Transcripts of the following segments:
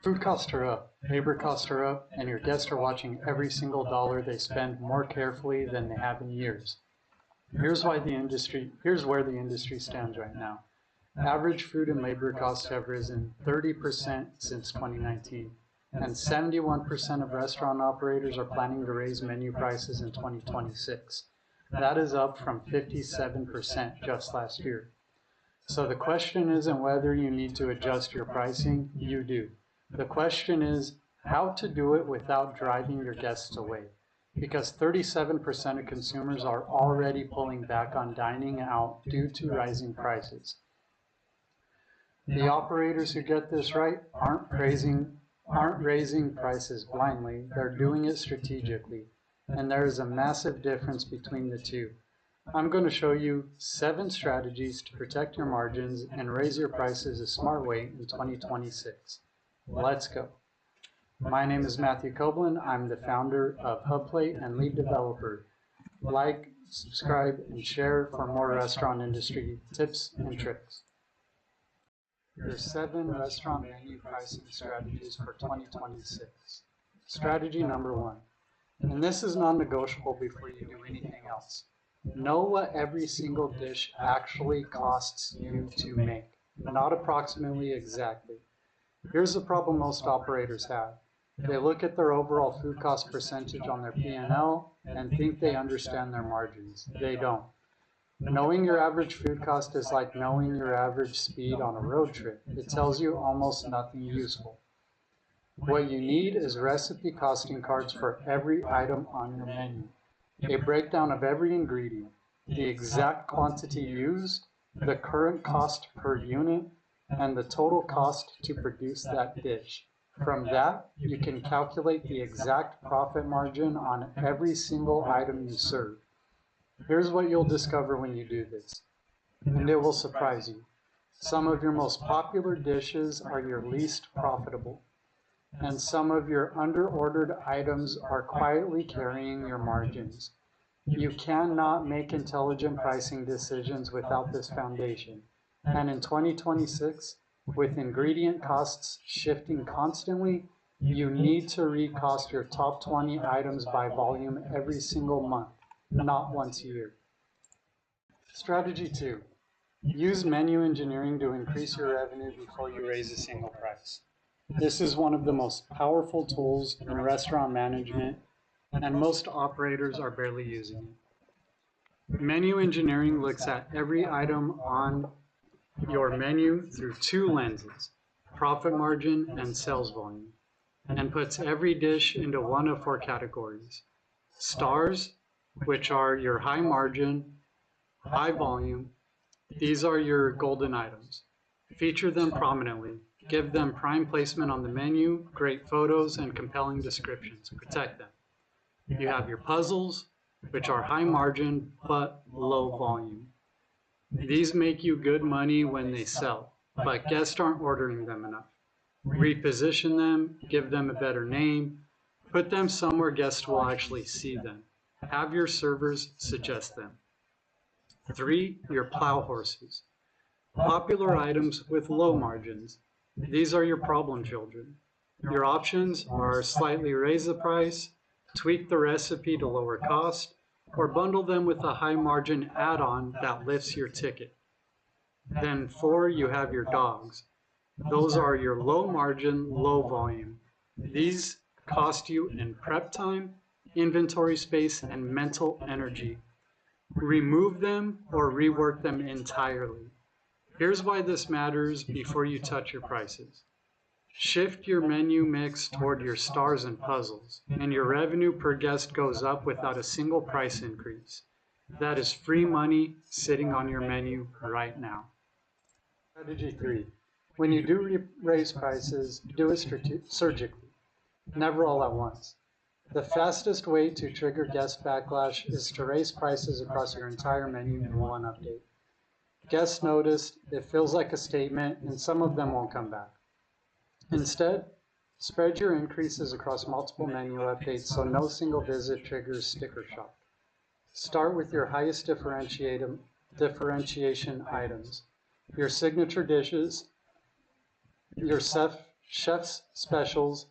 Food costs are up, labor costs are up, and your guests are watching every single dollar they spend more carefully than they have in years. Here's where the industry stands right now. Average food and labor costs have risen 30% since 2019, and 71% of restaurant operators are planning to raise menu prices in 2026. That is up from 57% just last year. So the question isn't whether you need to adjust your pricing, you do. The question is how to do it without driving your guests away, because 37% of consumers are already pulling back on dining out due to rising prices. The operators who get this right aren't raising prices blindly, they're doing it strategically, and there is a massive difference between the two. I'm going to show you 7 strategies to protect your margins and raise your prices a smart way in 2026. Let's go. My name is Matthew Coblin. I'm the founder of HubPlate and lead developer. Like, subscribe, and share for more restaurant industry tips and tricks. There's 7 restaurant menu pricing strategies for 2026. Strategy number 1, and this is non-negotiable before you do anything else. Know what every single dish actually costs you to make, not approximately exactly. Here's the problem most operators have. They look at their overall food cost percentage on their P&L and think they understand their margins. They don't. Knowing your average food cost is like knowing your average speed on a road trip. It tells you almost nothing useful. What you need is recipe costing cards for every item on your menu, a breakdown of every ingredient, the exact quantity used, the current cost per unit, and the total cost to produce that dish. From that, you can calculate the exact profit margin on every single item you serve. Here's what you'll discover when you do this, and it will surprise you. Some of your most popular dishes are your least profitable, and some of your under-ordered items are quietly carrying your margins. You cannot make intelligent pricing decisions without this foundation. And in 2026, with ingredient costs shifting constantly, you need to recost your top 20 items by volume every single month, not once a year. Strategy 2. Use menu engineering to increase your revenue before you raise a single price. This is one of the most powerful tools in restaurant management, and most operators are barely using it. Menu engineering looks at every item on your menu through 2 lenses, profit margin and sales volume, and puts every dish into one of 4 categories. Stars, which are your high margin, high volume. These are your golden items. Feature them prominently. Give them prime placement on the menu, great photos, and compelling descriptions. Protect them. You have your puzzles, which are high margin but low volume. These make you good money when they sell, but guests aren't ordering them enough. Reposition them, give them a better name, put them somewhere guests will actually see them. Have your servers suggest them. 3, your plow horses. Popular items with low margins. These are your problem children. Your options are slightly raise the price, tweak the recipe to lower cost, or bundle them with a high margin add-on that lifts your ticket. Then 4, you have your dogs. Those are your low margin, low volume. These cost you in prep time, inventory space, and mental energy. Remove them or rework them entirely. Here's why this matters before you touch your prices. Shift your menu mix toward your stars and puzzles, and your revenue per guest goes up without a single price increase. That is free money sitting on your menu right now. Strategy 3. When you do raise prices, do it surgically, never all at once. The fastest way to trigger guest backlash is to raise prices across your entire menu in one update. Guests noticed, it feels like a statement, and some of them won't come back. Instead, spread your increases across multiple menu updates so no single visit triggers sticker shock. Start with your highest differentiation items, your signature dishes, your chef's specials,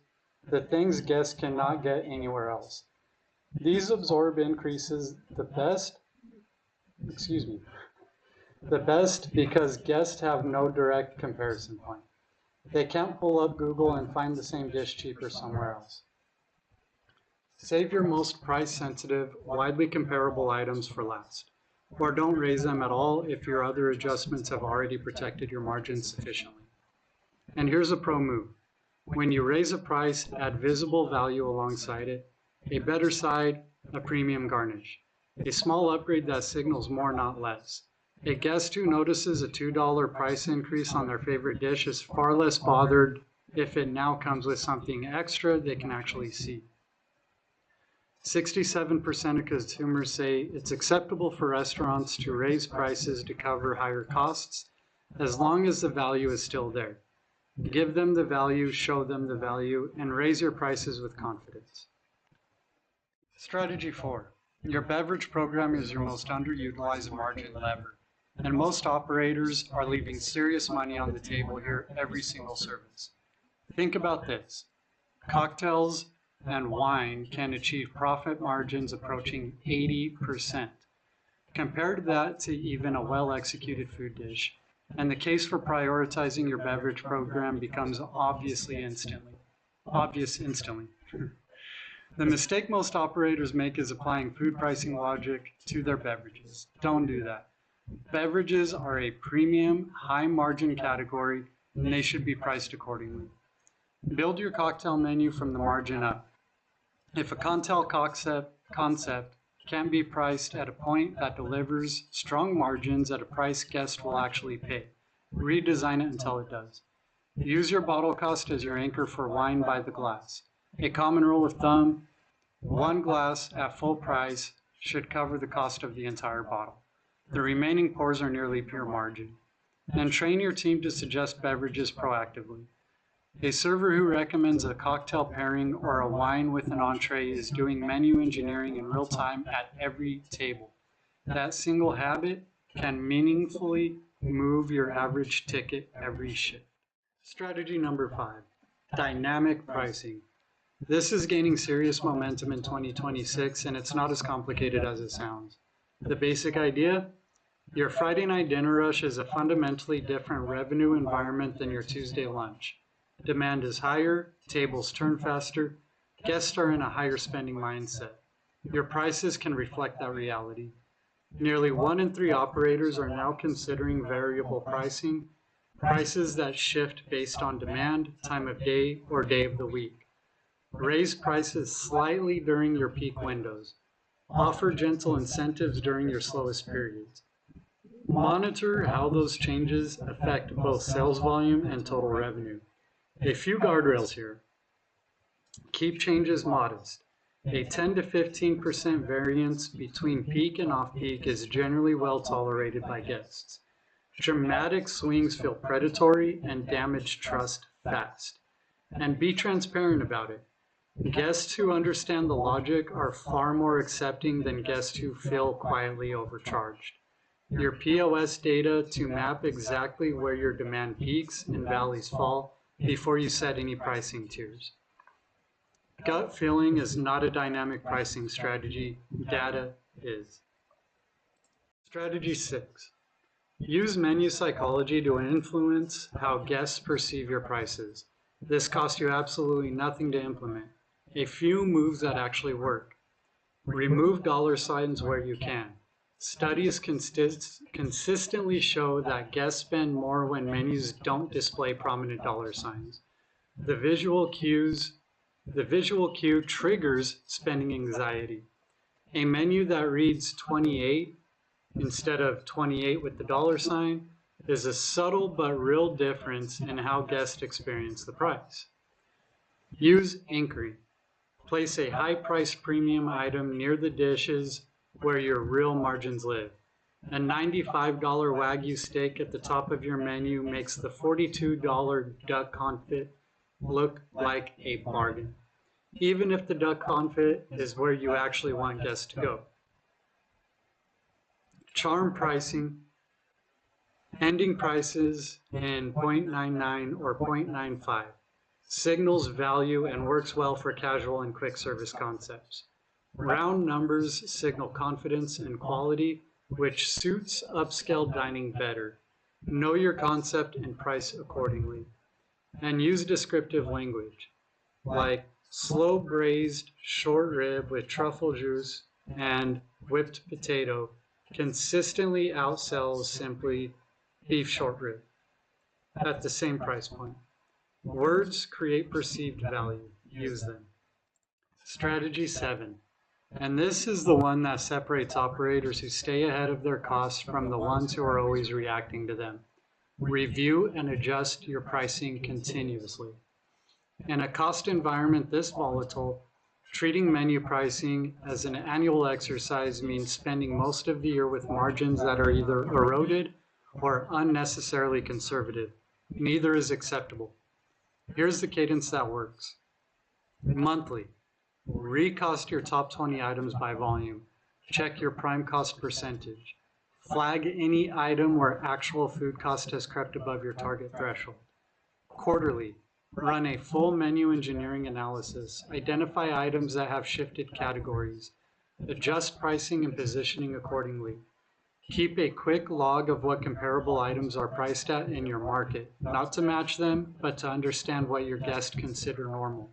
the things guests cannot get anywhere else. These absorb increases the best because guests have no direct comparison point. They can't pull up Google and find the same dish cheaper somewhere else. Save your most price-sensitive, widely comparable items for last, or don't raise them at all if your other adjustments have already protected your margins sufficiently. And here's a pro move. When you raise a price, add visible value alongside it, a better side, a premium garnish, a small upgrade that signals more, not less. A guest who notices a $2 price increase on their favorite dish is far less bothered if it now comes with something extra they can actually see. 67% of consumers say it's acceptable for restaurants to raise prices to cover higher costs as long as the value is still there. Give them the value, show them the value, and raise your prices with confidence. Strategy 4. Your beverage program is your most underutilized margin lever, and most operators are leaving serious money on the table here every single service. Think about this. Cocktails and wine can achieve profit margins approaching 80%. Compare that to even a well-executed food dish, and the case for prioritizing your beverage program becomes obvious instantly. The mistake most operators make is applying food pricing logic to their beverages. Don't do that. Beverages are a premium, high-margin category, and they should be priced accordingly. Build your cocktail menu from the margin up. If a cocktail concept can be priced at a point that delivers strong margins at a price guests will actually pay, redesign it until it does. Use your bottle cost as your anchor for wine by the glass. A common rule of thumb, one glass at full price should cover the cost of the entire bottle. The remaining pours are nearly pure margin. And train your team to suggest beverages proactively. A server who recommends a cocktail pairing or a wine with an entree is doing menu engineering in real time at every table. That single habit can meaningfully move your average ticket every shift. Strategy number 5, dynamic pricing. This is gaining serious momentum in 2026, and it's not as complicated as it sounds. The basic idea? Your Friday night dinner rush is a fundamentally different revenue environment than your Tuesday lunch. Demand is higher, tables turn faster, guests are in a higher spending mindset. Your prices can reflect that reality. Nearly 1 in 3 operators are now considering variable pricing, prices that shift based on demand, time of day, or day of the week. Raise prices slightly during your peak windows. Offer gentle incentives during your slowest periods. Monitor how those changes affect both sales volume and total revenue. A few guardrails here. Keep changes modest. A 10 to 15% variance between peak and off-peak is generally well tolerated by guests. Dramatic swings feel predatory and damage trust fast. And be transparent about it. Guests who understand the logic are far more accepting than guests who feel quietly overcharged. Your POS data to map exactly where your demand peaks and valleys fall before you set any pricing tiers. Gut feeling is not a dynamic pricing strategy, data is. Strategy 6. Use menu psychology to influence how guests perceive your prices. This costs you absolutely nothing to implement. A few moves that actually work. Remove dollar signs where you can. Studies consistently show that guests spend more when menus don't display prominent dollar signs. The visual cue triggers spending anxiety. A menu that reads 28 instead of 28 with the dollar sign is a subtle but real difference in how guests experience the price. Use anchoring. Place a high-priced premium item near the dishes where your real margins live. A $95 Wagyu steak at the top of your menu makes the $42 duck confit look like a bargain, even if the duck confit is where you actually want guests to go. Charm pricing, ending prices in 0.99 or 0.95. signals value and works well for casual and quick service concepts. Round numbers signal confidence and quality, which suits upscale dining better. Know your concept and price accordingly. And use descriptive language, like slow braised short rib with truffle juice and whipped potato consistently outsells simply beef short rib at the same price point. Words create perceived value. Use them. Strategy 7. And this is the one that separates operators who stay ahead of their costs from the ones who are always reacting to them. Review and adjust your pricing continuously. In a cost environment this volatile, treating menu pricing as an annual exercise means spending most of the year with margins that are either eroded or unnecessarily conservative. Neither is acceptable. Here's the cadence that works. Monthly, recost your top 20 items by volume. Check your prime cost percentage. Flag any item where actual food cost has crept above your target threshold. Quarterly, run a full menu engineering analysis. Identify items that have shifted categories. Adjust pricing and positioning accordingly. Keep a quick log of what comparable items are priced at in your market, not to match them, but to understand what your guests consider normal.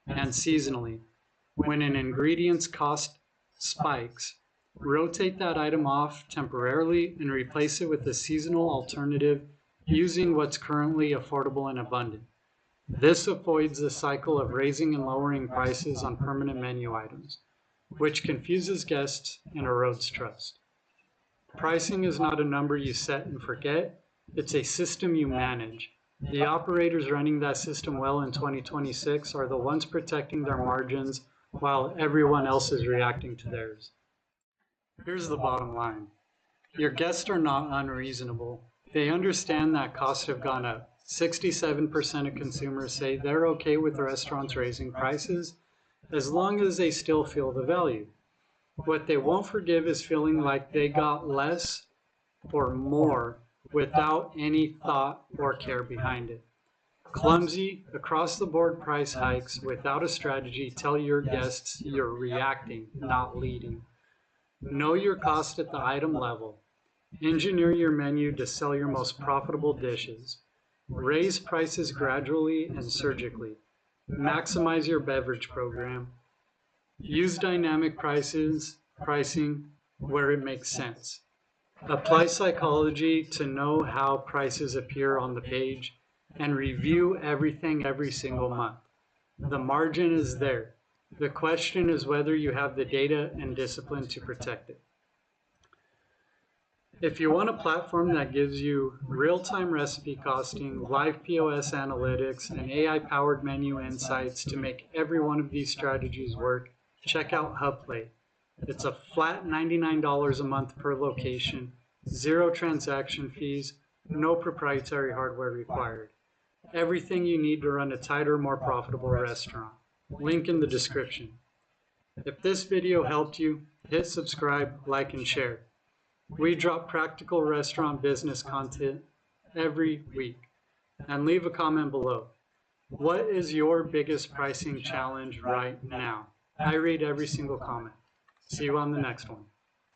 And seasonally, when an ingredient's cost spikes, rotate that item off temporarily and replace it with a seasonal alternative using what's currently affordable and abundant. This avoids the cycle of raising and lowering prices on permanent menu items, which confuses guests and erodes trust. Pricing is not a number you set and forget, it's a system you manage. The operators running that system well in 2026 are the ones protecting their margins while everyone else is reacting to theirs. Here's the bottom line. Your guests are not unreasonable. They understand that costs have gone up. 67% of consumers say they're okay with the restaurants raising prices as long as they still feel the value. What they won't forgive is feeling like they got less or more without any thought or care behind it. Clumsy, across-the-board price hikes without a strategy tell your guests you're reacting, not leading. Know your cost at the item level. Engineer your menu to sell your most profitable dishes. Raise prices gradually and surgically. Maximize your beverage program. Use dynamic pricing where it makes sense. Apply psychology to know how prices appear on the page and review everything every single month. The margin is there. The question is whether you have the data and discipline to protect it. If you want a platform that gives you real-time recipe costing, live POS analytics, and AI-powered menu insights to make every one of these strategies work, check out HubPlate. It's a flat $99 a month per location, 0 transaction fees, no proprietary hardware required. Everything you need to run a tighter, more profitable restaurant. Link in the description. If this video helped you, hit subscribe, like, and share. We drop practical restaurant business content every week. And leave a comment below. What is your biggest pricing challenge right now? I read every single comment. See you on the next one.